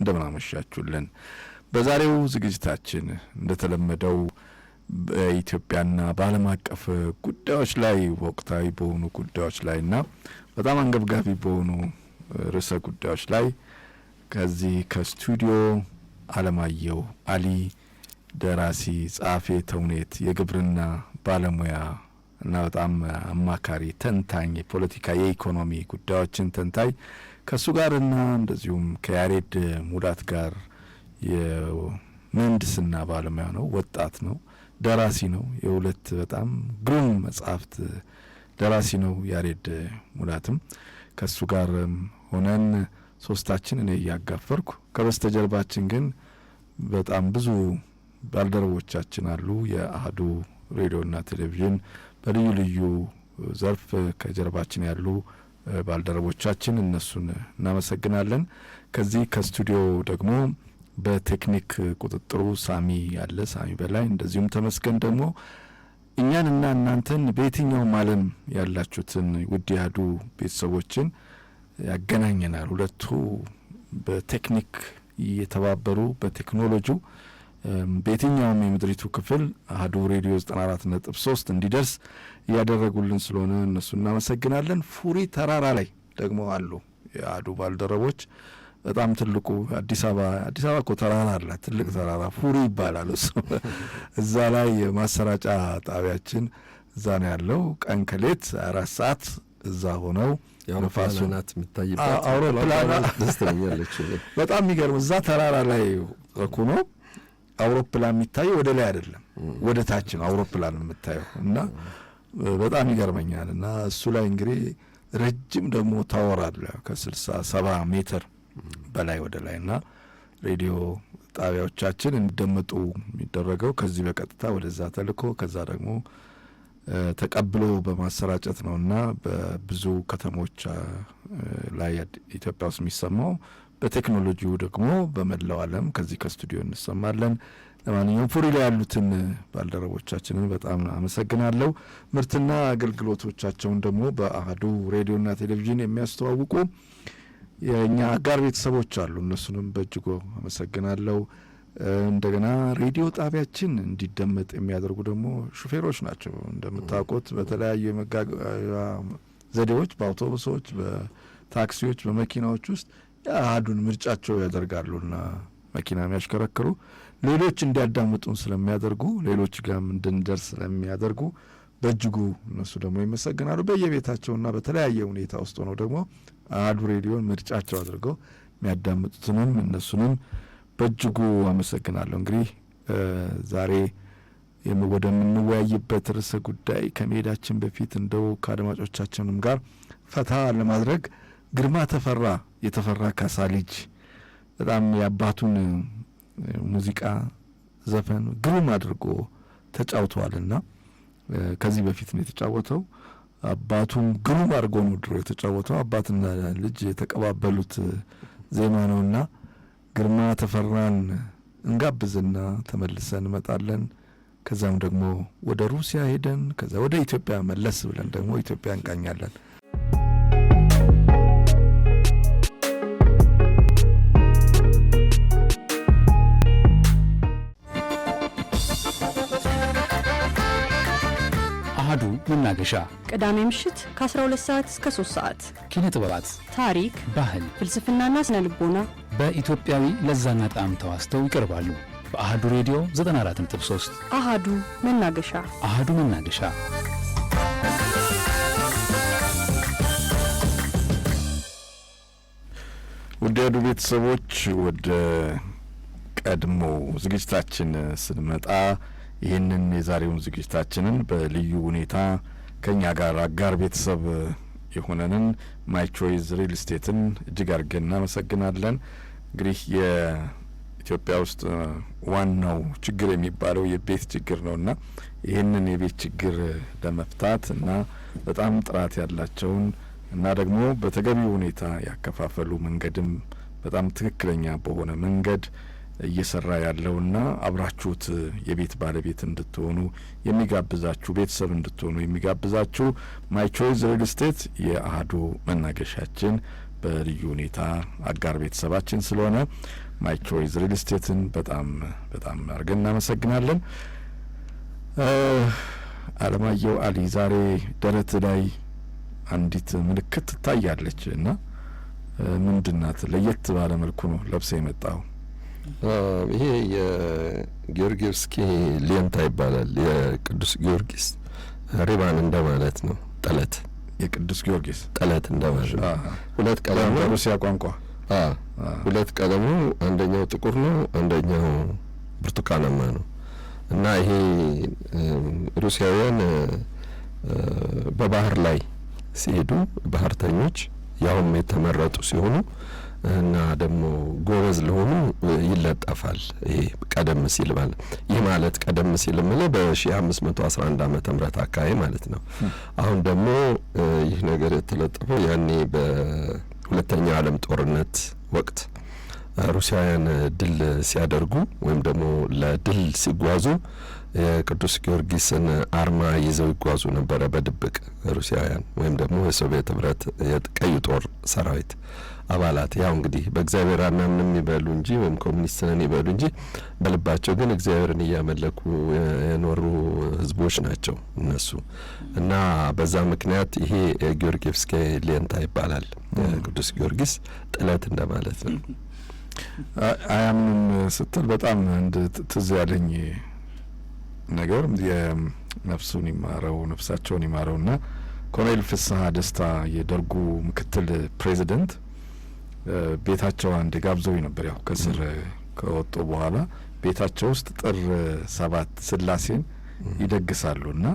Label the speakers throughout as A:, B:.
A: እንደምን አመሻችሁልን። በዛሬው ዝግጅታችን እንደተለመደው በኢትዮጵያና በዓለም አቀፍ ጉዳዮች ላይ ወቅታዊ በሆኑ ጉዳዮች ላይና በጣም አንገብጋቢ በሆኑ ርዕሰ ጉዳዮች ላይ ከዚህ ከስቱዲዮ አለማየሁ አሊ ደራሲ፣ ጸሐፌ ተውኔት፣ የግብርና ባለሙያ እና በጣም አማካሪ ተንታኝ፣ የፖለቲካ የኢኮኖሚ ጉዳዮችን ተንታኝ ከሱ ጋርና እንደዚሁም ከያሬድ ሙላት ጋር የምህንድስና ባለሙያ ነው፣ ወጣት ነው፣ ደራሲ ነው። የሁለት በጣም ግሩም መጽሐፍት ደራሲ ነው ያሬድ ሙላትም። ከሱ ጋር ሆነን ሶስታችን እኔ እያጋፈርኩ ከበስተጀርባችን ግን በጣም ብዙ ባልደረቦቻችን አሉ። የአህዱ ሬዲዮና ቴሌቪዥን በልዩ ልዩ ዘርፍ ከጀርባችን ያሉ ባልደረቦቻችን፣ እነሱን እናመሰግናለን። ከዚህ ከስቱዲዮ ደግሞ በቴክኒክ ቁጥጥሩ ሳሚ ያለ፣ ሳሚ በላይ፣ እንደዚሁም ተመስገን ደግሞ እኛንና እናንተን በየትኛውም ዓለም ያላችሁትን ውድ የአህዱ ቤተሰቦችን ያገናኘናል። ሁለቱ በቴክኒክ እየተባበሩ በቴክኖሎጂው በየትኛውም የምድሪቱ ክፍል አህዱ ሬዲዮ 94.3 እንዲደርስ እያደረጉልን ስለሆነ እነሱ እናመሰግናለን። ፉሪ ተራራ ላይ ደግሞ አሉ የአህዱ ባልደረቦች። በጣም ትልቁ አዲስ አበባ እኮ ተራራ አለ፣ ትልቅ ተራራ ፉሪ ይባላል እሱ። እዛ ላይ የማሰራጫ ጣቢያችን እዛ ነው ያለው። ቀን ከሌት 4 ሰዓት እዛ ሆነው
B: የአውሮፕላናት የሚታይበት
A: አውሮፕላን
B: ደስተኛለች።
A: በጣም የሚገርም እዛ ተራራ ላይ ሆኖ አውሮፕላን የሚታየው ወደ ላይ አይደለም ወደ ታች ነው አውሮፕላን የምታየው እና በጣም ይገርመኛል። እና እሱ ላይ እንግዲህ ረጅም ደግሞ ታወር አለ ከ60-70 ሜትር በላይ ወደ ላይ እና ሬዲዮ ጣቢያዎቻችን እንዲደመጡ የሚደረገው ከዚህ በቀጥታ ወደዛ ተልኮ ከዛ ደግሞ ተቀብሎ በማሰራጨት ነውና በብዙ ከተሞች ላይ ኢትዮጵያ ውስጥ የሚሰማው በቴክኖሎጂው ደግሞ በመላው ዓለም ከዚህ ከስቱዲዮ እንሰማለን። ለማንኛውም ፉሪ ላይ ያሉትን ባልደረቦቻችንን በጣም አመሰግናለሁ። ምርትና አገልግሎቶቻቸውን ደግሞ በአህዱ ሬዲዮና ቴሌቪዥን የሚያስተዋውቁ የእኛ አጋር ቤተሰቦች አሉ። እነሱንም በእጅጉ አመሰግናለሁ። እንደገና ሬዲዮ ጣቢያችን እንዲደመጥ የሚያደርጉ ደግሞ ሹፌሮች ናቸው። እንደምታውቁት በተለያዩ የመጓጓዣ ዘዴዎች በአውቶቡሶች፣ በታክሲዎች፣ በመኪናዎች ውስጥ የአህዱን ምርጫቸው ያደርጋሉና መኪና የሚያሽከረክሩ ሌሎች እንዲያዳምጡን ስለሚያደርጉ ሌሎች ጋርም እንድንደርስ ስለሚያደርጉ በእጅጉ እነሱ ደግሞ ይመሰግናሉ። በየቤታቸውና በተለያየ ሁኔታ ውስጥ ሆነው ደግሞ አህዱ ሬዲዮን ምርጫቸው አድርገው የሚያዳምጡትንም እነሱንም በእጅጉ አመሰግናለሁ። እንግዲህ ዛሬ ወደምንወያይበት ርዕሰ ጉዳይ ከመሄዳችን በፊት እንደው ከአድማጮቻችንም ጋር ፈታ ለማድረግ ግርማ ተፈራ የተፈራ ካሳ ልጅ በጣም የአባቱን ሙዚቃ ዘፈን ግሩም አድርጎ ተጫውተዋልና ከዚህ በፊት ነው የተጫወተው። አባቱም ግሩም አድርጎ ነው ድሮ የተጫወተው። አባትና ልጅ የተቀባበሉት ዜማ ነውና ግርማ ተፈራን እንጋብዝና ተመልሰን እንመጣለን። ከዛም ደግሞ ወደ ሩሲያ ሄደን ከዛ ወደ ኢትዮጵያ መለስ ብለን ደግሞ ኢትዮጵያ እንቃኛለን።
C: አህዱ መናገሻ
D: ቅዳሜ ምሽት ከ12 ሰዓት እስከ 3 ሰዓት
C: ኪነ ጥበባት፣
D: ታሪክ፣
C: ባህል፣
D: ፍልስፍናና ስነ ልቦና
C: በኢትዮጵያዊ ለዛና ጣዕም ተዋስተው ይቀርባሉ። በአህዱ ሬዲዮ 94.3
D: አህዱ መናገሻ።
C: አህዱ መናገሻ።
A: ውድ የአህዱ ቤተሰቦች ወደ ቀድሞ ዝግጅታችን ስንመጣ ይህንን የዛሬውን ዝግጅታችንን በልዩ ሁኔታ ከኛ ጋር አጋር ቤተሰብ የሆነንን ማይ ቾይስ ሪል ስቴትን እጅግ አድርገን እናመሰግናለን። እንግዲህ የኢትዮጵያ ውስጥ ዋናው ችግር የሚባለው የቤት ችግር ነውና ይህንን የቤት ችግር ለመፍታት እና በጣም ጥራት ያላቸውን እና ደግሞ በተገቢው ሁኔታ ያከፋፈሉ መንገድም በጣም ትክክለኛ በሆነ መንገድ እየሰራ ያለውና አብራችሁት የቤት ባለቤት እንድትሆኑ የሚጋብዛችሁ ቤተሰብ እንድትሆኑ የሚጋብዛችሁ ማይ ቾይስ ሪል ስቴት የአህዱ መናገሻችን በልዩ ሁኔታ አጋር ቤተሰባችን ስለሆነ ማይ ቾይስ ሪል ስቴትን በጣም በጣም አድርገን እናመሰግናለን። አለማየሁ አሊ ዛሬ ደረት ላይ አንዲት ምልክት ትታያለች እና ምንድናት? ለየት ባለ መልኩ ነው ለብሰ የመጣው።
B: ይሄ የጊዮርጊስኪ ሌንታ ይባላል። የቅዱስ ጊዮርጊስ ሪባን እንደማለት ነው። ጠለት፣ የቅዱስ ጊዮርጊስ ጠለት እንደማለት ነው። ሁለት ቀለም ነው።
A: ሩሲያ ቋንቋ
B: ሁለት ቀለሙ አንደኛው ጥቁር ነው፣ አንደኛው ብርቱካናማ ነው እና ይሄ ሩሲያውያን በባህር ላይ ሲሄዱ ባህርተኞች ያውም የተመረጡ ሲሆኑ እና ደግሞ ጎበዝ ለሆኑ ይለጠፋል። ይሄ ቀደም ሲል ማለት ይህ ማለት ቀደም ሲል ማለት በ1511 ዓመተ ምህረት አካባቢ ማለት ነው። አሁን ደግሞ ይህ ነገር የተለጠፈው ያኔ በሁለተኛው ዓለም ጦርነት ወቅት ሩሲያውያን ድል ሲያደርጉ ወይም ደግሞ ለድል ሲጓዙ የቅዱስ ጊዮርጊስን አርማ ይዘው ይጓዙ ነበረ በድብቅ ሩሲያውያን ወይም ደግሞ የሶቪየት ህብረት የቀዩ ጦር ሰራዊት አባላት። ያው እንግዲህ በእግዚአብሔር አናምንም ይበሉ እንጂ ወይም ኮሙኒስት ነን ይበሉ እንጂ በልባቸው ግን እግዚአብሔርን እያመለኩ የኖሩ ህዝቦች ናቸው እነሱ እና በዛ ምክንያት ይሄ ጊዮርጊስኪ ሌንታ ይባላል። ቅዱስ ጊዮርጊስ ጥለት እንደማለት ነው።
A: አያምንም ስትል በጣም እንደ ትዝ ያለኝ ነገር የነፍሱን ይማረው ነፍሳቸውን ይማረውና ኮሎኔል ፍስሐ ደስታ የደርጉ ምክትል ፕሬዚደንት ቤታቸው አንድ ጋብዘው ነበር። ያው ከስር ከወጡ በኋላ ቤታቸው ውስጥ ጥር 7 ስላሴን ይደግሳሉና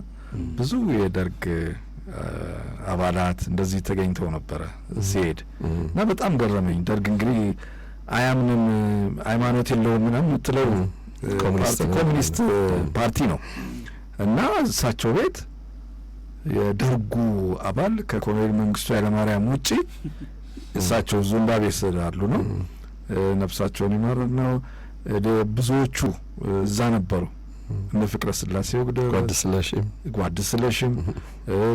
A: ብዙ የደርግ አባላት እንደዚህ ተገኝተው ነበረ ሲሄድ እና በጣም ገረመኝ። ደርግ እንግዲህ አያምንም ሃይማኖት የለውም ምናምን የምትለው ኮሙኒስት ፓርቲ ነው እና እሳቸው ቤት የደርጉ አባል ከኮሎኔል መንግስቱ ኃይለማርያም ውጪ እሳቸው ዙምባቤ ስላሉ ነው ነፍሳቸውን ይማር ነው ብዙዎቹ እዛ ነበሩ። እነ ፍቅረ ስላሴ ወግደ ጓድ ስለሽም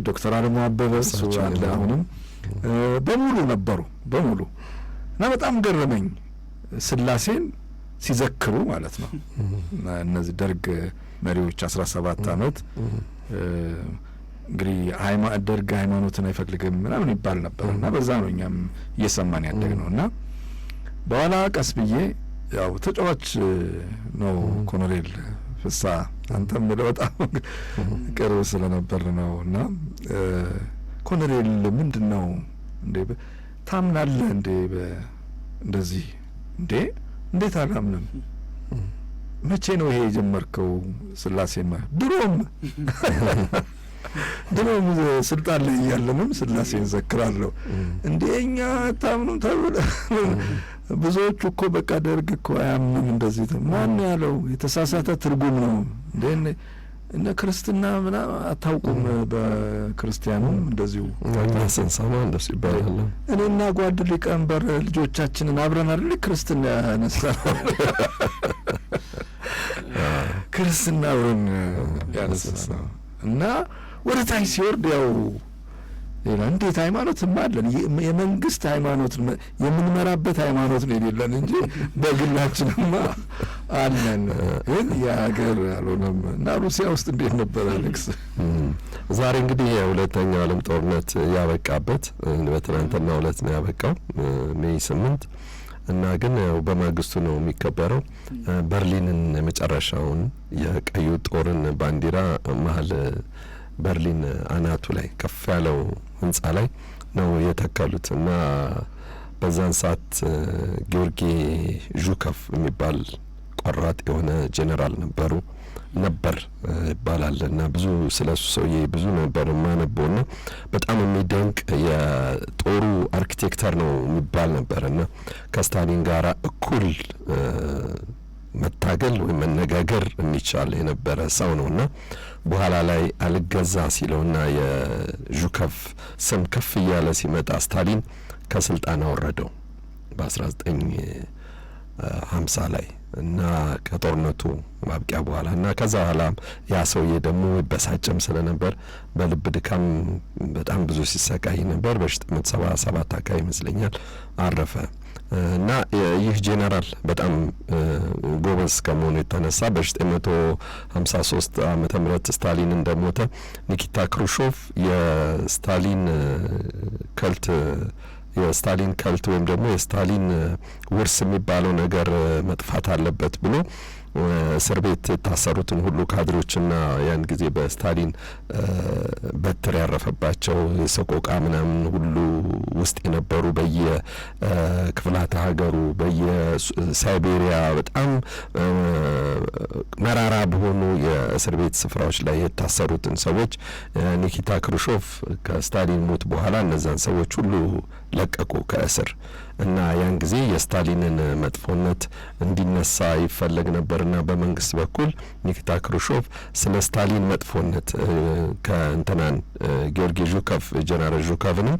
A: ዶክተር አለሙ አበበ አለ አሁንም በሙሉ ነበሩ በሙሉ እና በጣም ገረመኝ ስላሴን ሲዘክሩ ማለት ነው። እነዚህ ደርግ መሪዎች 17 አመት እንግዲህ ደርግ ሃይማኖትን አይፈልግም ምናምን ይባል ነበር እና በዛ ነው እኛም እየሰማን ያደግነው እና በኋላ ቀስ ብዬ ያው ተጫዋች ነው ኮሎኔል ፍስሐ አንተም በጣም ቅርብ ስለነበር ነው እና ኮሎኔል ምንድነው እንዴ ታምናለህ እንዴ እንደዚህ እንዴት አላምንም? መቼ ነው ይሄ የጀመርከው? ስላሴማ ድሮም ስልጣን ላይ ያለንም ስላሴን ዘክራለሁ እንዴ እኛ ታምኑም ተብለ ብዙዎቹ እኮ በቃ ደርግ እኮ አያምንም እንደዚህ ማን ያለው የተሳሳተ ትርጉም ነው እንዴ እነ ክርስትና ምናምን አታውቁም። በክርስቲያኑም እንደዚሁ
B: ሰንሳማ እንደሱ ይባላል።
A: እኔና ጓድ ሊቀመንበር ልጆቻችንን አብረን አይደል ክርስትና ያነሳነው ክርስትና አብረን ያነሳነው እና ወደ ታች ሲወርድ ያው ሌላ እንዴት ሃይማኖትም አለን የመንግስት ሃይማኖት የምንመራበት ሃይማኖት ነው የሌለን እንጂ በግላችንማ አለን ግን የሀገር አልሆነም። እና ሩሲያ ውስጥ እንዴት ነበር አሌክስ?
B: ዛሬ እንግዲህ የሁለተኛው ዓለም ጦርነት ያበቃበት በትናንትናው ዕለት ነው ያበቃው ሜይ 8 እና ግን ያው በማግስቱ ነው የሚከበረው። በርሊንን የመጨረሻውን የቀዩ ጦርን ባንዲራ መሀል በርሊን አናቱ ላይ ከፍ ያለው ህንጻ ላይ ነው የተከሉት እና በዛን ሰዓት ጊዮርጊ ዡከፍ የሚባል ቆራጥ የሆነ ጄኔራል ነበር ይባላል እና ብዙ ስለሱ ሰውዬ ብዙ ነበር ማነበውና በጣም የሚደንቅ የጦሩ አርኪቴክቸር ነው የሚባል ነበርና ከስታሊን ጋራ እኩል መታገል ወይ መነጋገር የሚቻል የነበረ ሰው ነውና በኋላ ላይ አልገዛ ሲለውና የዡከፍ ስም ከፍ እያለ ሲመጣ ስታሊን ከስልጣን አወረደው በ1950 ላይ እና ከጦርነቱ ማብቂያ በኋላ እና ከዛ በኋላ ያ ሰውዬ ደግሞ በሳጭም ስለነበር በልብ ድካም በጣም ብዙ ሲሰቃይ ነበር። በ1977 አካባቢ ይመስለኛል አረፈ እና ይህ ጄኔራል በጣም ጎበዝ ከመሆኑ የተነሳ በ1953 ዓመተ ምህረት ስታሊን እንደሞተ ኒኪታ ክሩሾቭ የስታሊን ከልት ወይም ደግሞ የስታሊን ውርስ የሚባለው ነገር መጥፋት አለበት ብሎ እስር ቤት የታሰሩትን ሁሉ ካድሬዎችና ያን ጊዜ በስታሊን በትር ያረፈባቸው የሰቆቃ ምናምን ሁሉ ውስጥ የነበሩ በየክፍላተ ሀገሩ በየሳይቤሪያ በጣም መራራ በሆኑ የእስር ቤት ስፍራዎች ላይ የታሰሩትን ሰዎች ኒኪታ ክሩሾቭ ከስታሊን ሞት በኋላ እነዛን ሰዎች ሁሉ ለቀቁ ከእስር እና ያን ጊዜ የስታሊንን መጥፎነት እንዲነሳ ይፈለግ ነበርና በመንግስት በኩል ኒኪታ ክሩሾቭ ስለ ስታሊን መጥፎነት ከእንትናን ጊዮርጊ ዡኮቭ ጀነራል ዡኮቭንም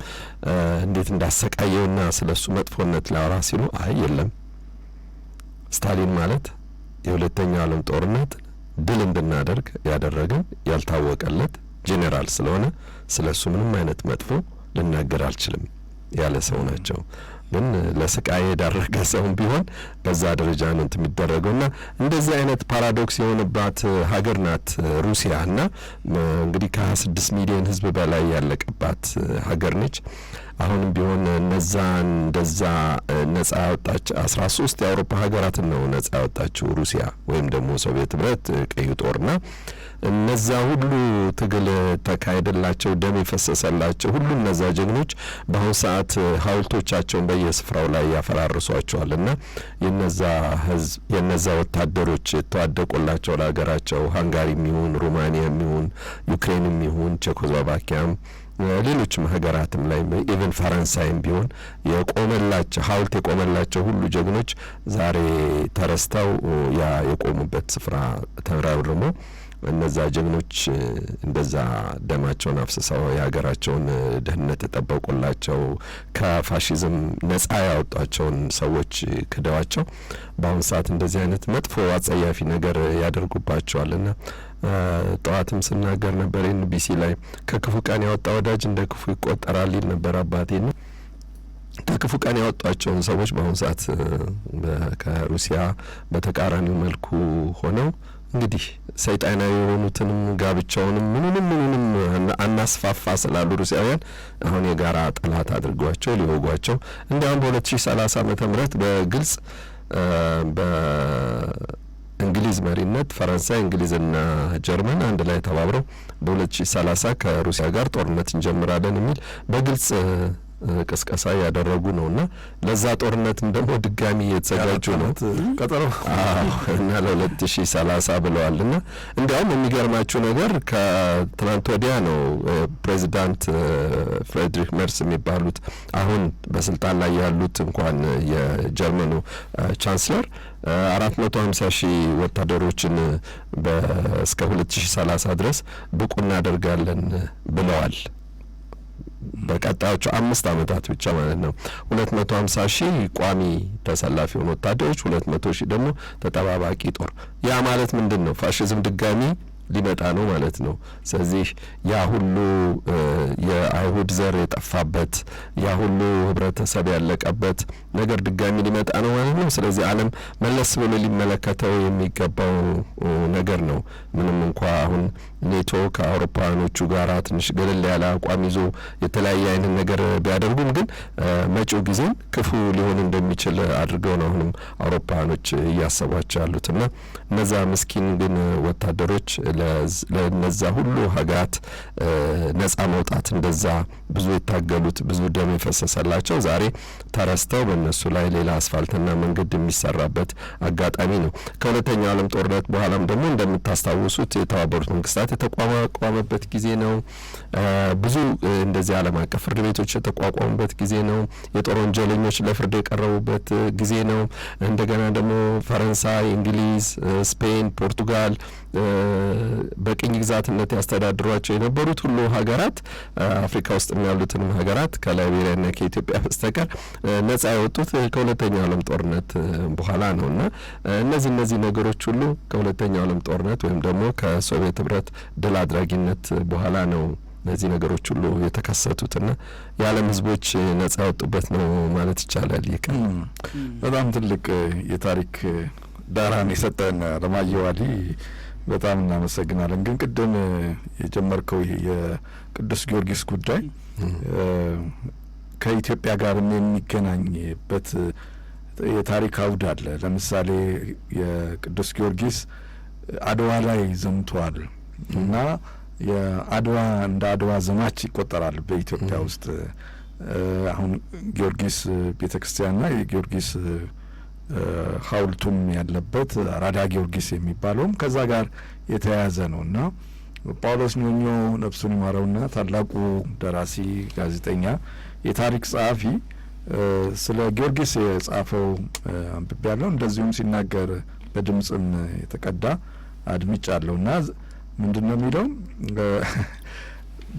B: እንዴት እንዳሰቃየውና ስለሱ መጥፎነት ላወራ ሲሉ አይ የለም ስታሊን ማለት የሁለተኛው ዓለም ጦርነት ድል እንድናደርግ ያደረገን ያልታወቀለት ጄኔራል ስለሆነ ስለሱ ምንም አይነት መጥፎ ልናገር አልችልም ያለ ሰው ናቸው። ግን ለስቃይ የዳረገ ሰውም ቢሆን በዛ ደረጃ ነው የሚደረገውና እንደዚህ አይነት ፓራዶክስ የሆነባት ሀገር ናት ሩሲያና እንግዲህ ከ26 ሚሊዮን ህዝብ በላይ ያለቀባት ሀገር ነች። አሁንም ቢሆን እንደዛ ነጻ ያወጣች 13 የአውሮፓ ሀገራትን ነው ነጻ ያወጣችው ሩሲያ ወይም ደግሞ ሶቪየት ህብረት ቀዩ ጦርና እነዛ ሁሉ ትግል ተካሄደላቸው ደም የፈሰሰላቸው ሁሉ እነዛ ጀግኖች በአሁኑ ሰዓት ሀውልቶቻቸውን በየስፍራው ላይ ያፈራርሷቸዋልና የነዛ ወታደሮች የተዋደቁላቸው ለሀገራቸው ሃንጋሪም ይሁን ሩማኒያም ይሁን ዩክሬንም ይሁን ቼኮስሎቫኪያም ሌሎችም ሀገራትም ላይ ኢቨን ፈረንሳይም ቢሆን የቆመላቸው ሀውልት የቆመላቸው ሁሉ ጀግኖች ዛሬ ተረስተው ያ የቆሙበት ስፍራ ተራርሞ እነዛ ጀግኖች እንደዛ ደማቸውን አፍስሰው የሀገራቸውን ደህንነት የጠበቁላቸው ከፋሺዝም ነጻ ያወጧቸውን ሰዎች ክደዋቸው በአሁኑ ሰዓት እንደዚህ አይነት መጥፎ አጸያፊ ነገር ያደርጉባቸዋልና ጠዋትም ስናገር ነበር ኤንቢሲ ላይ ከክፉ ቀን ያወጣ ወዳጅ እንደ ክፉ ይቆጠራል ይል ነበር አባቴ ነው። ከክፉ ቀን ያወጧቸውን ሰዎች በአሁኑ ሰዓት ከሩሲያ በተቃራኒው መልኩ ሆነው እንግዲህ ሰይጣናዊ የሆኑትንም ጋብቻውንም ምንንም አናስፋፋ ስላሉ ሩሲያውያን አሁን የጋራ ጠላት አድርጓቸው ሊወጓቸው እንዲያውም በ2030 ዓመተ ምህረት በግልጽ እንግሊዝ መሪነት ፈረንሳይ እንግሊዝና ጀርመን አንድ ላይ ተባብረው በ2030 ከሩሲያ ጋር ጦርነት እንጀምራለን የሚል በግልጽ ቅስቀሳ ያደረጉ ነውና ለዛ ጦርነትም ደግሞ ድጋሚ የተዘጋጁ ነው ቀጠሮ እና ለ2030 ብለዋልና እንዲያውም የሚገርማችሁ ነገር ከትናንት ወዲያ ነው ፕሬዚዳንት ፍሬድሪክ ሜርስ የሚባሉት አሁን በስልጣን ላይ ያሉት እንኳን የጀርመኑ ቻንስለር 450,000 ወታደሮችን እስከ 2030 ድረስ ብቁ እናደርጋለን ብለዋል። በቀጣዮቹ 5 ዓመታት ብቻ ማለት ነው። 250,000 ቋሚ ተሰላፊ የሆኑ ወታደሮች 200,000 ደግሞ ተጠባባቂ ጦር። ያ ማለት ምንድን ነው? ፋሽዝም ድጋሚ ሊመጣ ነው ማለት ነው። ስለዚህ ያ ሁሉ የአይሁድ ዘር የጠፋበት ያ ሁሉ ህብረተሰብ ያለቀበት ነገር ድጋሚ ሊመጣ ነው ማለት ነው። ስለዚህ ዓለም መለስ ብሎ ሊመለከተው የሚገባው ነገር ነው። ምንም እንኳ አሁን ኔቶ ከአውሮፓውያኖቹ ጋር ትንሽ ገለል ያለ አቋም ይዞ የተለያየ አይነት ነገር ቢያደርጉም ግን መጪው ጊዜም ክፉ ሊሆን እንደሚችል አድርገው ነው አሁንም አውሮፓውያኖች እያሰቧቸው ያሉትና እነዛ ምስኪን ግን ወታደሮች ለነዛ ሁሉ ሀገራት ነጻ መውጣት እንደዛ ብዙ የታገሉት ብዙ ደም የፈሰሰላቸው ዛሬ ተረስተው በእነሱ ላይ ሌላ አስፋልትና መንገድ የሚሰራበት አጋጣሚ ነው። ከሁለተኛው ዓለም ጦርነት በኋላም ደግሞ እንደምታስታውሱት የተባበሩት መንግስታት የተቋቋመበት ጊዜ ነው። ብዙ እንደዚህ ዓለም አቀፍ ፍርድ ቤቶች የተቋቋሙበት ጊዜ ነው። የጦር ወንጀለኞች ለፍርድ የቀረቡበት ጊዜ ነው። እንደገና ደግሞ ፈረንሳይ፣ እንግሊዝ፣ ስፔን፣ ፖርቱጋል በቅኝ ግዛትነት ያስተዳድሯቸው የነበሩት ሁሉ ሀገራት አፍሪካ ውስጥ ያሉትንም ሀገራት ከላይቤሪያና ከኢትዮጵያ በስተቀር ነጻ የወጡት ከሁለተኛው ዓለም ጦርነት በኋላ ነውና እነዚህ ነገሮች ሁሉ ከሁለተኛው ዓለም ጦርነት ወይም ደግሞ ከሶቪየት ህብረት ድል አድራጊነት በኋላ ነው እነዚህ ነገሮች ሁሉ የተከሰቱትና የዓለም ህዝቦች ነጻ ያወጡበት ነው ማለት ይቻላል። ይከ
A: በጣም ትልቅ የታሪክ ዳራን የሰጠን አለማየሁ አሊ በጣም እናመሰግናለን። ግን ቅድም የጀመርከው የቅዱስ ጊዮርጊስ ጉዳይ ከኢትዮጵያ ጋር የሚገናኝበት የታሪክ አውድ አለ። ለምሳሌ የቅዱስ ጊዮርጊስ አድዋ ላይ ዘምቷል እና የአድዋ እንደ አድዋ ዘማች ይቆጠራል በኢትዮጵያ ውስጥ። አሁን ጊዮርጊስ ቤተክርስቲያንና የጊዮርጊስ ሐውልቱም ያለበት አራዳ ጊዮርጊስ የሚባለውም ከዛ ጋር የተያያዘ ነውና ጳውሎስ ኞኞ ነፍሱን ይማረውና ታላቁ ደራሲ፣ ጋዜጠኛ፣ የታሪክ ጸሐፊ ስለ ጊዮርጊስ የጻፈው አንብቤያለሁ። እንደዚሁም ሲናገር በድምጽም የተቀዳ አድምጫለሁና ምንድነው የሚለው?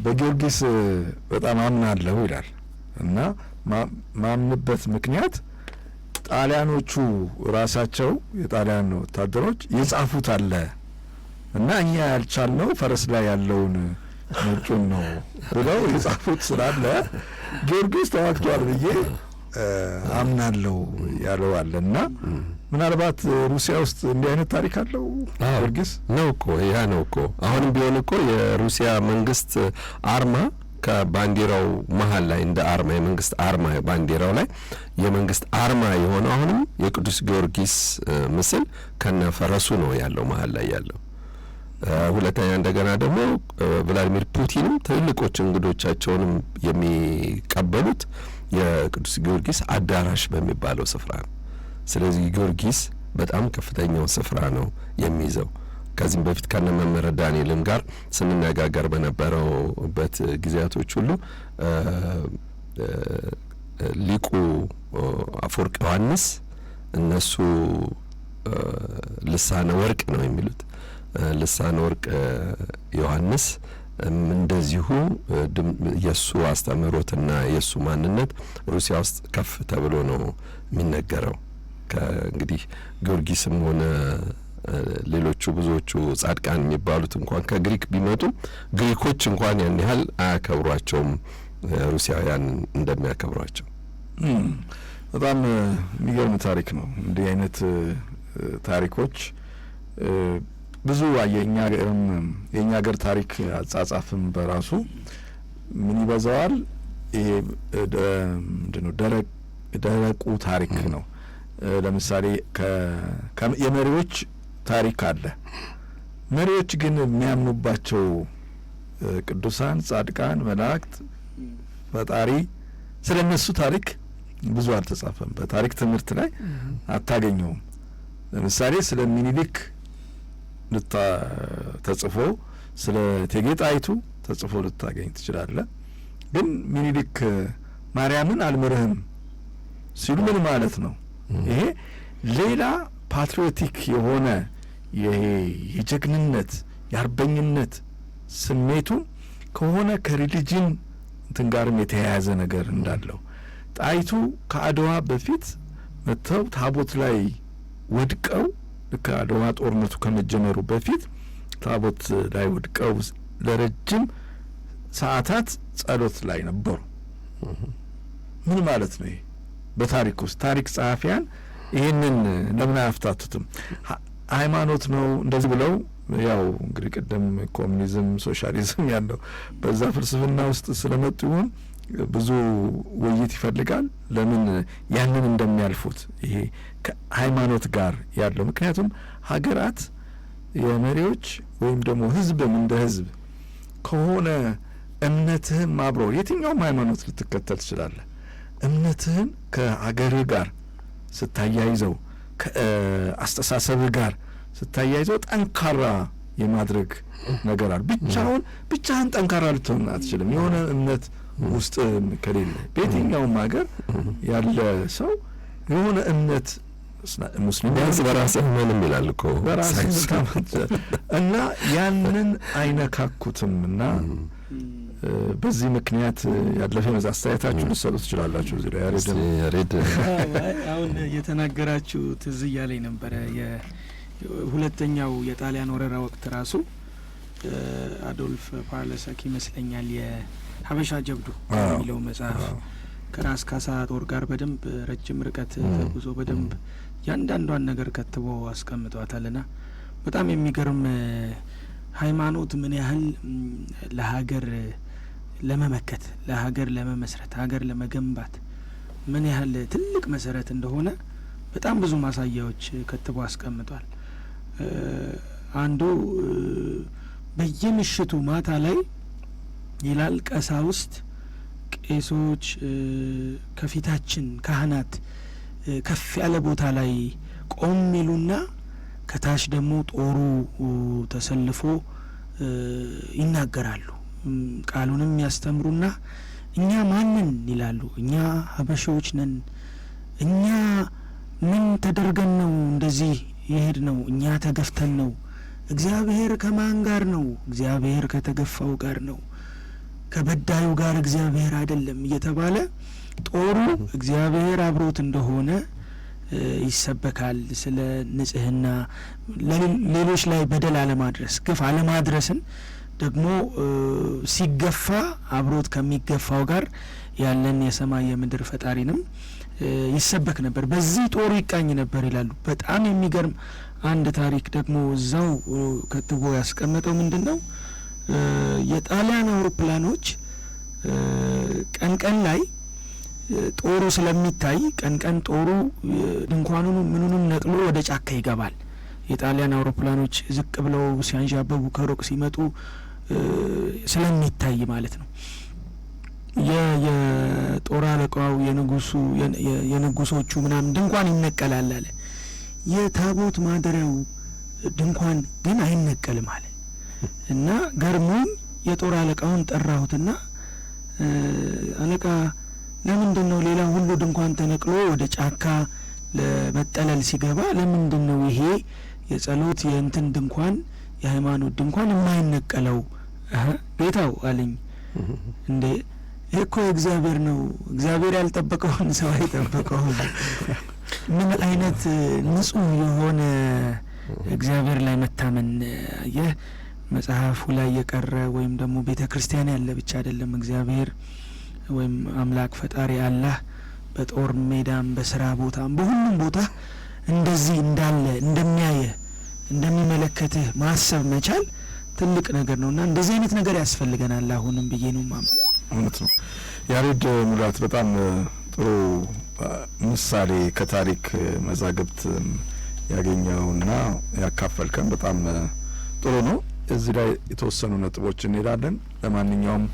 A: በጊዮርጊስ በጣም አምናለሁ ይላል እና ማምንበት ምክንያት ጣሊያኖቹ ራሳቸው የጣሊያን ወታደሮች የጻፉት አለ እና እኛ ያልቻልነው ፈረስ ላይ ያለውን ነጩን ነው ብለው የጻፉት ስላለ ጊዮርጊስ ተዋግቷል ብዬ አምናለሁ ያለው አለ እና ምናልባት ሩሲያ ውስጥ እንዲህ አይነት ታሪክ አለው ጊዮርጊስ
B: ነው እኮ ያ ነው እኮ አሁንም ቢሆን እኮ የሩሲያ መንግስት አርማ ከባንዲራው መሀል ላይ እንደ አርማ የመንግስት አርማ ባንዲራው ላይ የመንግስት አርማ የሆነው አሁንም የቅዱስ ጊዮርጊስ ምስል ከነ ፈረሱ ነው ያለው መሀል ላይ ያለው። ሁለተኛ እንደገና ደግሞ ቭላዲሚር ፑቲንም ትልልቆች እንግዶቻቸውንም የሚቀበሉት የቅዱስ ጊዮርጊስ አዳራሽ በሚባለው ስፍራ ነው። ስለዚህ ጊዮርጊስ በጣም ከፍተኛው ስፍራ ነው የሚይዘው። ከዚህም በፊት ከነ መምህር ዳንኤልም ጋር ስንነጋገር በነበረውበት ጊዜያቶች ሁሉ ሊቁ አፈወርቅ ዮሐንስ እነሱ ልሳነ ወርቅ ነው የሚሉት ልሳነ ወርቅ ዮሐንስ እንደዚሁ የሱ አስተምህሮትና የሱ ማንነት ሩሲያ ውስጥ ከፍ ተብሎ ነው የሚነገረው። ከእንግዲህ ጊዮርጊስም ሆነ ሌሎቹ ብዙዎቹ ጻድቃን የሚባሉት እንኳን ከግሪክ ቢመጡም ግሪኮች እንኳን ያን ያህል አያከብሯቸውም ሩሲያውያን እንደሚያከብሯቸው።
A: በጣም የሚገርም ታሪክ ነው። እንዲህ አይነት ታሪኮች ብዙ የኛ ሀገር ታሪክ አጻጻፍም በራሱ ምን ይበዛዋል። ይሄ ምንድነው ደረቁ ታሪክ ነው። ለምሳሌ የመሪዎች ታሪክ አለ። መሪዎች ግን የሚያምኑባቸው ቅዱሳን፣ ጻድቃን፣ መላእክት፣ ፈጣሪ ስለነሱ ታሪክ ብዙ አልተጻፈም። በታሪክ ትምህርት ላይ አታገኘውም። ለምሳሌ ስለ ሚኒሊክ ተጽፎ ስለ እቴጌ ጣይቱ ተጽፎ ልታገኝ ትችላለህ። ግን ሚኒሊክ ማርያምን አልምርህም ሲሉ ምን ማለት ነው? ይሄ ሌላ ፓትሪዮቲክ የሆነ ይሄ የጀግንነት የአርበኝነት ስሜቱ ከሆነ ከሪሊጅን እንትን ጋርም የተያያዘ ነገር እንዳለው ጣይቱ ከአድዋ በፊት መጥተው ታቦት ላይ ወድቀው ልክ አድዋ ጦርነቱ ከመጀመሩ በፊት ታቦት ላይ ወድቀው ለረጅም ሰዓታት ጸሎት ላይ ነበሩ። ምን ማለት ነው? ይሄ በታሪክ ውስጥ ታሪክ ጸሐፊያን ይህንን ለምን አያፍታቱትም? ሃይማኖት ነው እንደዚህ ብለው ያው እንግዲህ ቅድም ኮሙኒዝም ሶሻሊዝም ያለው በዛ ፍልስፍና ውስጥ ስለመጡ ይሆን ብዙ ውይይት ይፈልጋል። ለምን ያንን እንደሚያልፉት ይሄ ከሃይማኖት ጋር ያለው ምክንያቱም ሀገራት የመሪዎች ወይም ደግሞ ህዝብም እንደ ህዝብ ከሆነ እምነትህም አብሮ የትኛውም ሃይማኖት ልትከተል ትችላለህ። እምነትህን ከሀገርህ ጋር ስታያይዘው ከአስተሳሰብህ ጋር ስታያይዘው ጠንካራ የማድረግ ነገር አለ። ብቻህን ጠንካራ ልትሆን አትችልም። የሆነ እምነት ውስጥ ከሌለ በየትኛውም ሀገር ያለ ሰው የሆነ እምነት ሙስሊም
B: ቢያንስ በራስህ ምንም ይላል እኮ
A: በራስህ እና ያንን አይነካኩትም እና በዚህ ምክንያት ያለፈ አስተያየታችሁ ልትሰጡ ትችላላችሁ። እዚህ ላይ
B: ያሬድ
E: አሁን የተናገራችሁ ትዝ እያለኝ ነበረ። የሁለተኛው የጣሊያን ወረራ ወቅት ራሱ አዶልፍ ፓርለሰክ ይመስለኛል የሀበሻ ጀብዱ የሚለው መጽሐፍ ከራስ ካሳ ጦር ጋር በደንብ ረጅም ርቀት ተጉዞ በደንብ ያንዳንዷን ነገር ከትቦ አስቀምጧታልና በጣም የሚገርም ሃይማኖት ምን ያህል ለሀገር ለመመከት ለሀገር ለመመስረት ሀገር ለመገንባት ምን ያህል ትልቅ መሰረት እንደሆነ በጣም ብዙ ማሳያዎች ከትቦ አስቀምጧል። አንዱ በየምሽቱ ማታ ላይ ይላል ቀሳውስት ቄሶች ከፊታችን ካህናት ከፍ ያለ ቦታ ላይ ቆም ይሉና ከታች ደግሞ ጦሩ ተሰልፎ ይናገራሉ። ቃሉንም ያስተምሩና እኛ ማንን ይላሉ። እኛ ሀበሾች ነን። እኛ ምን ተደርገን ነው እንደዚህ ይሄድ ነው? እኛ ተገፍተን ነው። እግዚአብሔር ከማን ጋር ነው? እግዚአብሔር ከተገፋው ጋር ነው። ከበዳዩ ጋር እግዚአብሔር አይደለም እየተባለ ጦሩ እግዚአብሔር አብሮት እንደሆነ ይሰበካል። ስለ ንጽህና ሌሎች ላይ በደል አለማድረስ ግፍ አለማድረስን ደግሞ ሲገፋ አብሮት ከሚገፋው ጋር ያለን የሰማይ የምድር ፈጣሪንም ይሰበክ ነበር። በዚህ ጦሩ ይቃኝ ነበር ይላሉ። በጣም የሚገርም አንድ ታሪክ ደግሞ እዛው ከትቦ ያስቀመጠው ምንድነው? የጣሊያን አውሮፕላኖች ቀን ቀን ላይ ጦሩ ስለሚታይ ቀን ቀን ጦሩ ድንኳኑን ምኑንም ነቅሎ ወደ ጫካ ይገባል። የጣሊያን አውሮፕላኖች ዝቅ ብለው ሲያንዣበቡ ከሩቅ ሲመጡ ስለሚታይ ማለት ነው። የጦር አለቃው የንጉሶቹ ምናምን ድንኳን ይነቀላል አለ። የታቦት ማደሪያው ድንኳን ግን አይነቀልም አለ እና ገርሞኝ የጦር አለቃውን ጠራሁትና አለቃ ለምንድነው ሌላ ሁሉ ድንኳን ተነቅሎ ወደ ጫካ ለመጠለል ሲገባ ለምንድነው ይሄ የጸሎት የእንትን ድንኳን የሃይማኖት ድንኳን የማይነቀለው? ጌታው አለኝ። እንዴ እኮ እግዚአብሔር ነው፣ እግዚአብሔር ያልጠበቀውን ሰው አይጠበቀውም። ምን አይነት ንጹህ የሆነ እግዚአብሔር ላይ መታመን! ይህ መጽሐፉ ላይ የቀረ ወይም ደግሞ ቤተ ክርስቲያን ያለ ብቻ አይደለም። እግዚአብሔር ወይም አምላክ ፈጣሪ አላህ በጦር ሜዳም በስራ ቦታም በሁሉም ቦታ እንደዚህ እንዳለ እንደሚያየ እንደሚመለከትህ ማሰብ መቻል ትልቅ ነገር ነውና እንደዚህ አይነት ነገር ያስፈልገናል አሁንም ብዬ ነው ማም
A: እውነት ነው። ያሬድ ሙላት በጣም ጥሩ ምሳሌ ከታሪክ መዛግብት ያገኘውና ያካፈልከን በጣም ጥሩ ነው። እዚህ ላይ የተወሰኑ ነጥቦች እንሄዳለን። ለማንኛውም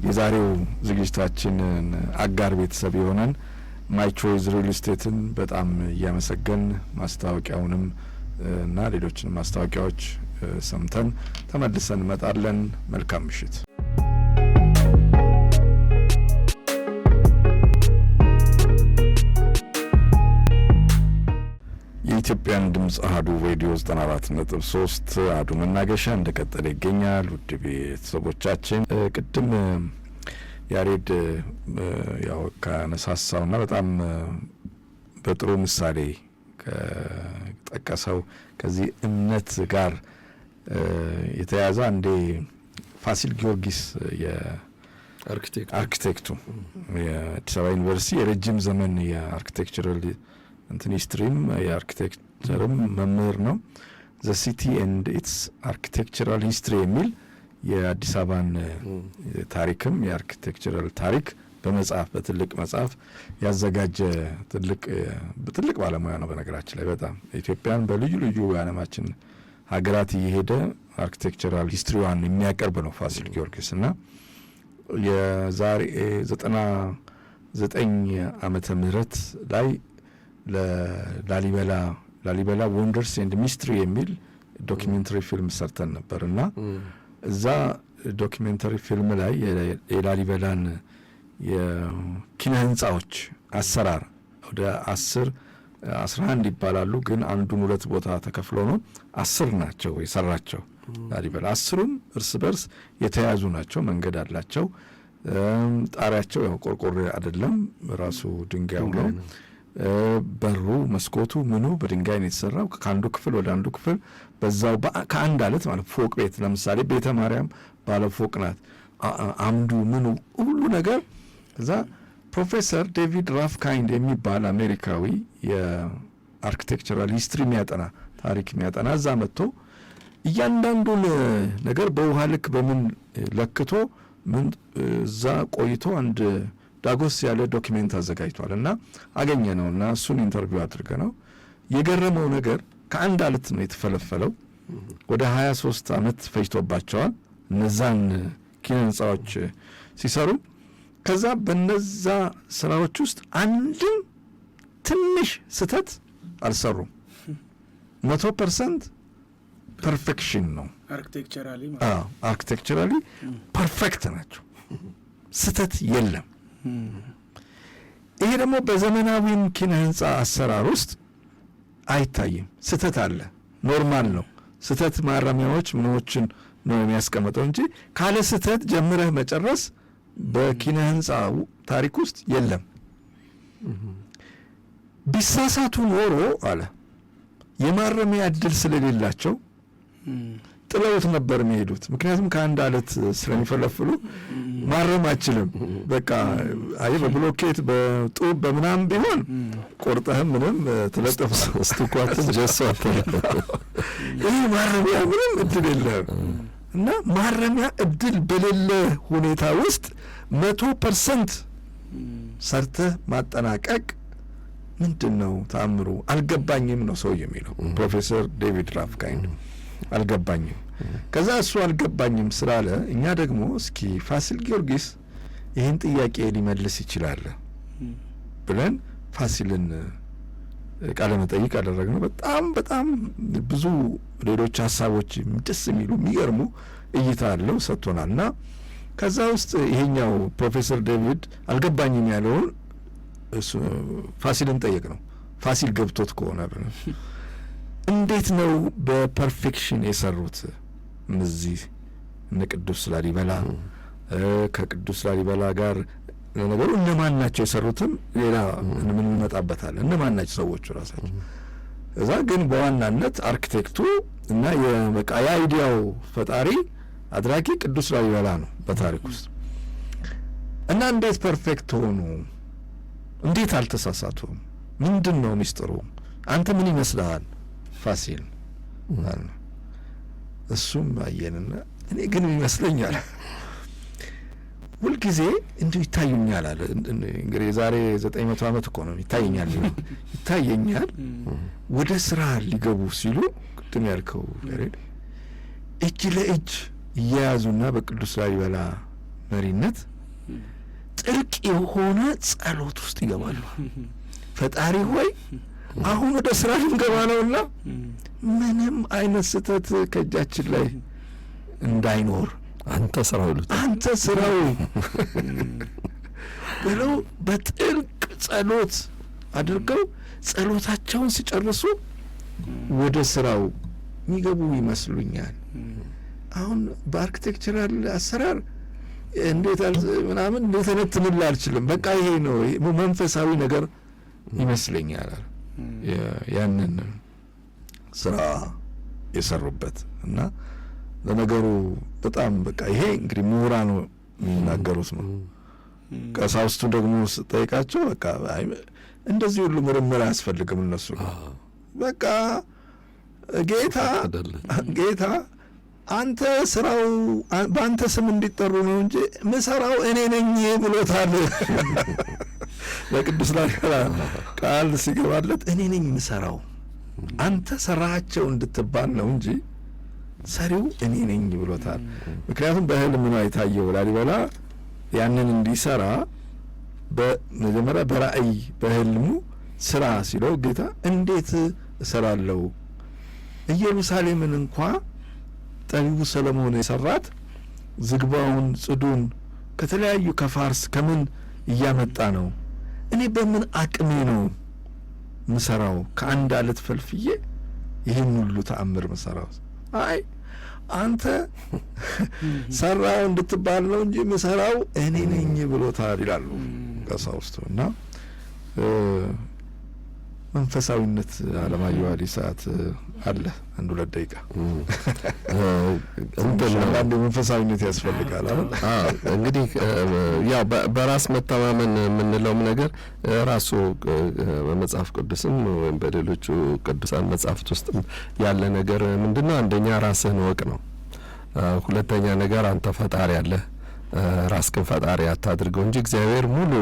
A: የዛሬው ዝግጅታችንን አጋር ቤተሰብ የሆነን ማይ ቾይዝ ሪል ስቴትን በጣም እያመሰገን ማስታወቂያውንም እና ሌሎችንም ማስታወቂያዎች ሰምተን ተመልሰን እንመጣለን። መልካም ምሽት። የኢትዮጵያን ድምጽ አህዱ ሬዲዮ 94.3 አህዱ መናገሻ እንደቀጠለ ይገኛል። ውድ ቤተሰቦቻችን ቅድም ያሬድ ያው ከነሳሳውና በጣም በጥሩ ምሳሌ ከጠቀሰው ከዚህ እምነት ጋር የተያዘ አንዴ ፋሲል ጊዮርጊስ የአርኪቴክቱ የአዲስ አበባ ዩኒቨርሲቲ የረጅም ዘመን የአርኪቴክቸራል ሂስትሪም የአርኪቴክቸርም መምህር ነው። ዘ ሲቲ ኤንድ ኢትስ አርኪቴክቸራል ሂስትሪ የሚል የአዲስ አበባን ታሪክም የአርኪቴክቸራል ታሪክ በመጽሐፍ በትልቅ መጽሐፍ ያዘጋጀ ትልቅ ባለሙያ ነው። በነገራችን ላይ በጣም ኢትዮጵያን በልዩ ልዩ የዓለማችን ሀገራት እየሄደ አርኪቴክቸራል ሂስትሪዋን የሚያቀርብ ነው ፋሲል ጊዮርጊስ እና የዛሬ 99 ዓመተ ምህረት ላይ ላሊበላ ወንደርስ ኤንድ ሚስትሪ የሚል ዶኪሜንተሪ ፊልም ሰርተን ነበር እና እዛ ዶኪሜንተሪ ፊልም ላይ የላሊበላን የኪነ ህንጻዎች አሰራር ወደ 11 ይባላሉ፣ ግን አንዱን ሁለት ቦታ ተከፍሎ ነው 10 ናቸው የሰራቸው። ላሊበላ 10ም እርስ በርስ የተያዙ ናቸው። መንገድ አላቸው። ጣሪያቸው ያው ቆርቆሮ አይደለም፣ ራሱ ድንጋይ ነው። በሩ መስኮቱ ምኑ በድንጋይ ነው የተሰራው። ከአንዱ ክፍል ወደ አንዱ ክፍል በዛው ከአንድ አለት ማለት ፎቅ ቤት ለምሳሌ ቤተ ማርያም ባለ ፎቅ ናት። አምዱ ምኑ ሁሉ ነገር እዛ። ፕሮፌሰር ዴቪድ ራፍካይንድ የሚባል አሜሪካዊ የአርኪቴክቸራል ሂስትሪ የሚያጠና ታሪክ የሚያጠና እዛ መጥቶ እያንዳንዱን ነገር በውሃ ልክ በምን ለክቶ ምን እዛ ቆይቶ አንድ ዳጎስ ያለ ዶክሜንት አዘጋጅቷል እና አገኘ ነው እና እሱን ኢንተርቪው አድርገ ነው የገረመው ነገር ከአንድ አለት ነው የተፈለፈለው። ወደ 23 ዓመት ፈጅቶባቸዋል እነዛን ኪነ ህንጻዎች ሲሰሩ። ከዛ በነዛ ስራዎች ውስጥ አንድም ትንሽ ስተት አልሰሩም። 100% ፐርፌክሽን ነው። አርኪቴክቸራሊ ፐርፌክት ናቸው። ስተት የለም። ይሄ ደግሞ በዘመናዊም ኪነ ህንጻ አሰራር ውስጥ አይታይም። ስተት አለ፣ ኖርማል ነው። ስተት ማረሚያዎች ምኖችን ነው የሚያስቀምጠው እንጂ ካለ ስተት ጀምረህ መጨረስ በኪነ ህንጻው ታሪክ ውስጥ የለም። ቢሳሳቱ ኖሮ አለ የማረሚያ እድል ስለሌላቸው ጥለውት ነበር የሚሄዱት። ምክንያቱም ከአንድ አለት ስለሚፈለፍሉ ማረም አይችልም። በቃ አይ በብሎኬት በጡብ በምናም ቢሆን ቆርጠህም ምንም ትለጥፍ ስትኳትም ጀሷት ይሄ ማረሚያ ምንም እድል የለም። እና ማረሚያ እድል በሌለ ሁኔታ ውስጥ 100% ሰርተህ ማጠናቀቅ ምንድነው ተአምሩ? አልገባኝም ነው ሰው የሚለው ፕሮፌሰር ዴቪድ ራፍካይንድ አልገባኝም። ከዛ እሱ አልገባኝም ስላለ እኛ ደግሞ እስኪ ፋሲል ጊዮርጊስ ይህን ጥያቄ ሊመልስ ይችላል ብለን ፋሲልን ቃለ መጠይቅ አደረግነው። በጣም ብዙ ሌሎች ሀሳቦች ደስ የሚሉ የሚገርሙ እይታ አለው ሰጥቶናል። እና ከዛ ውስጥ ይሄኛው ፕሮፌሰር ዴቪድ አልገባኝም ያለውን ፋሲልን ጠየቅ ነው። ፋሲል ገብቶት ከሆነ እንዴት ነው በፐርፌክሽን የሰሩት እነዚህ እነ ቅዱስ ላሊበላ? ከቅዱስ ላሊበላ ጋር ነገሩ እነማን ናቸው የሰሩትም ሌላ ምን እንመጣበታለን። እነማን ናቸው ሰዎቹ ራሳቸው? እዛ ግን በዋናነት አርኪቴክቱ እና የበቃ የአይዲያው ፈጣሪ አድራጊ ቅዱስ ላሊበላ ነው በታሪክ ውስጥ። እና እንዴት ፐርፌክት ሆኑ? እንዴት አልተሳሳቱም? ምንድን ነው ሚስጥሩ? አንተ ምን ይመስልሃል ፋሲል? እሱም አየንና እኔ ግን ይመስለኛል ሁልጊዜ እንዲሁ ይታዩኛል አለ። እንግዲህ ዛሬ 900 ዓመት እኮ ነው ይታየኛል። ወደ ስራ ሊገቡ ሲሉ ቅድም ያልከው እጅ ለእጅ እየያዙና በቅዱስ ላሊበላ መሪነት ጥልቅ የሆነ ጸሎት ውስጥ ይገባሉ። ፈጣሪ ሆይ አሁን ወደ ስራ ልንገባ ነውና ምንም አይነት ስህተት ከእጃችን ላይ እንዳይኖር አንተ ስራው ብለው በጥልቅ ጸሎት አድርገው ጸሎታቸውን ሲጨርሱ ወደ ስራው የሚገቡ ይመስሉኛል። አሁን በአርኪቴክቸራል አሰራር እንዴት ምናምን ልተነትንልህ አልችልም። በቃ ይሄ ነው መንፈሳዊ ነገር ይመስለኛል ያንን ስራ የሰሩበት። እና ለነገሩ በጣም በቃ ይሄ እንግዲህ ምሁራኑ የሚናገሩት ነው። ቀሳውስቱ ደግሞ ስጠይቃቸው በቃ እንደዚህ ሁሉ ምርምር አያስፈልግም እነሱ በቃ ጌታ አንተ ስራው በአንተ ስም እንዲጠሩ ነው እንጂ ምሰራው እኔ ነኝ ብሎታል። ለቅዱስ ላሊበላ ቃል ሲገባለት እኔ ነኝ ምሰራው አንተ ሰራቸው እንድትባል ነው እንጂ ሰሪው እኔ ነኝ ብሎታል። ምክንያቱም በህልም ነው የታየው ላሊበላ ያንን እንዲሰራ በመጀመሪያ በራእይ በህልሙ ስራ ሲለው ጌታ እንዴት እሰራለሁ? ኢየሩሳሌምን እንኳ ጠቢቡ ሰለሞን የሰራት ዝግባውን ጽዱን ከተለያዩ ከፋርስ ከምን እያመጣ ነው? እኔ በምን አቅሜ ነው ምሰራው? ከአንድ አለት ፈልፍዬ ይህን ሁሉ ተአምር ምሰራው? አይ አንተ ሰራው እንድትባል ነው እንጂ ምሰራው እኔ ነኝ ብሎታል ይላሉ ቀሳውስቱ። እና መንፈሳዊነት አለማየሁ አሊ ሰዓት አለ 1-2 ደቂቃ አንዳንዴ መንፈሳዊነት ያስፈልጋል አይደል?
B: እንግዲህ ያው በራስ መተማመን የምንለውም ነገር ራሱ በመጽሐፍ ቅዱስም ወይም በሌሎቹ ቅዱሳን መጽሐፍት ውስጥም ያለ ነገር ምንድነው? አንደኛ ራስህን ወቅ ነው። ሁለተኛ ነገር አንተ ፈጣሪ አለ፣ ራስህን ፈጣሪ አታድርገው እንጂ እግዚአብሔር ሙሉ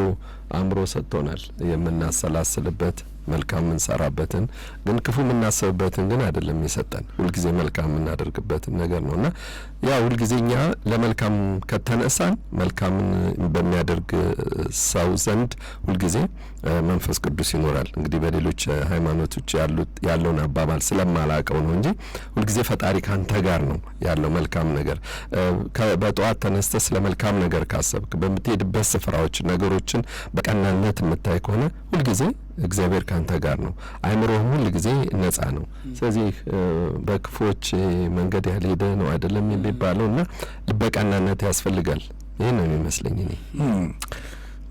B: አእምሮ ሰጥቶናል የምናሰላስልበት መልካም የምንሰራበትን ግን ክፉ የምናስብበትን ግን አይደለም የሰጠን። ሁልጊዜ መልካም የምናደርግበትን ነገር ነውና ያ ሁልጊዜ እኛ ለመልካም ከተነሳን መልካምን በሚያደርግ ሰው ዘንድ ሁልጊዜ መንፈስ ቅዱስ ይኖራል። እንግዲህ በሌሎች ሃይማኖቶች ያለውን አባባል ስለማላቀው ነው እንጂ ሁልጊዜ ፈጣሪ ካንተ ጋር ነው ያለው መልካም ነገር። በጠዋት ተነስተ ስለ መልካም ነገር ካሰብክ በምትሄድበት ስፍራዎች ነገሮችን በቀናነት የምታይ ከሆነ ሁልጊዜ እግዚአብሔር ካንተ ጋር ነው። አይምሮህም ሁል ጊዜ ነጻ ነው። ስለዚህ በክፎች መንገድ ያልሄደ ነው አይደለም የሚባለው እና ልበቀናነት ያስፈልጋል። ይሄ ነው የሚመስለኝ እኔ።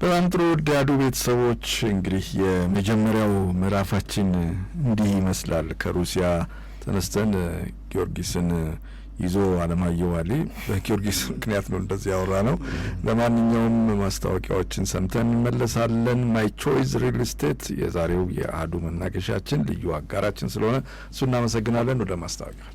A: በጣም ጥሩ ዳዱ ቤተሰቦች፣ እንግዲህ የመጀመሪያው ምዕራፋችን እንዲህ ይመስላል። ከሩሲያ ተነስተን ጊዮርጊስን ይዞ አለማየሁ አሊ በጊዮርጊስ ምክንያት ነው እንደዚህ ያወራ ነው። ለማንኛውም ማስታወቂያዎችን ሰምተን እንመለሳለን። ማይ ቾይስ ሪል ስቴት የዛሬው የአሀዱ መናገሻችን ልዩ አጋራችን ስለሆነ እሱ እናመሰግናለን። ወደ ማስታወቂያ